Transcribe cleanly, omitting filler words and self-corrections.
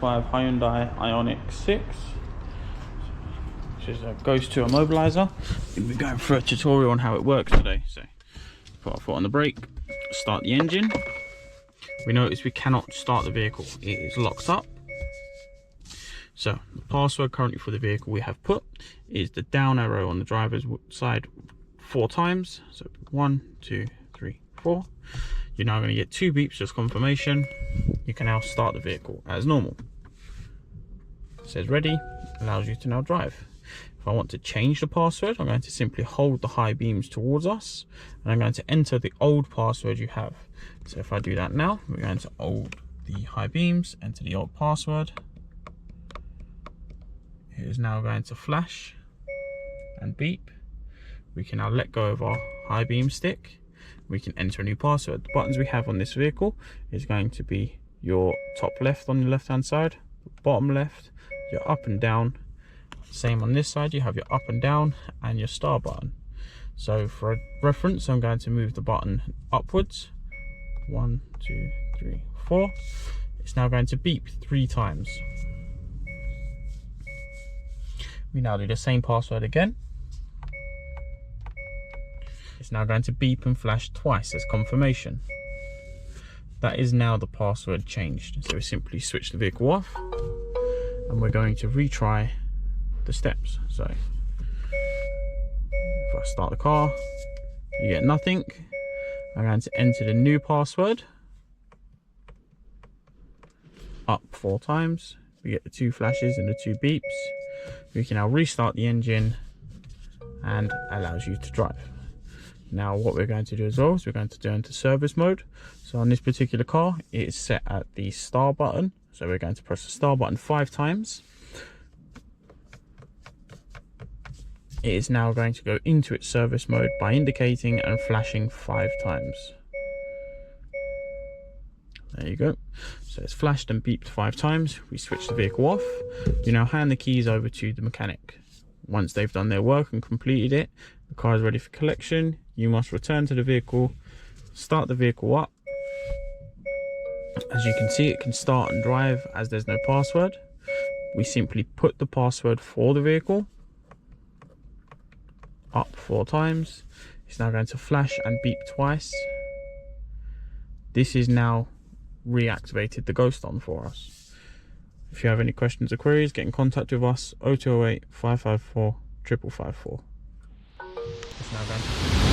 2025 Hyundai Ioniq 6, which goes to Immobiliser. We're going through a tutorial on how it works today. So put our foot on the brake, start the engine. We notice we cannot start the vehicle, it is locked up. So the password currently for the vehicle we have put is the down arrow on the driver's side 4 times. So 1, 2, 3, 4. You're now going to get 2 beeps as confirmation. You can now start the vehicle as normal. It says ready, allows you to now drive. If I want to change the password, I'm going to simply hold the high beams towards us and I'm going to enter the old password you have. So if I do that now, we're going to hold the high beams, enter the old password. It is now going to flash and beep. We can now let go of our high beam stick. We can enter a new password. The buttons we have on this vehicle is going to be your top left on the left hand side, bottom left, your up and down. Same on this side, you have your up and down and your star button. So for a reference, I'm going to move the button upwards. 1, 2, 3, 4. It's now going to beep 3 times. We now do the same password again. It's now going to beep and flash twice as confirmation. That is now the password changed. So we simply switch the vehicle off and we're going to retry the steps. So if I start the car, you get nothing. I'm going to enter the new password. Up 4 times. We get the 2 flashes and the 2 beeps. We can now restart the engine and allows you to drive. Now what we're going to do as well is we're going to go into service mode. So on this particular car, it is set at the star button. So we're going to press the star button 5 times. It is now going to go into its service mode by indicating and flashing 5 times. There you go. So it's flashed and beeped 5 times. We switch the vehicle off. You now hand the keys over to the mechanic. Once they've done their work and completed it, the car is ready for collection. You must return to the vehicle, start the vehicle up. As you can see, it can start and drive as there's no password. We simply put the password for the vehicle up 4 times. It's now going to flash and beep twice. This is now reactivated the ghost on for us. If you have any questions or queries, get in contact with us 0208 554 554. It's now going to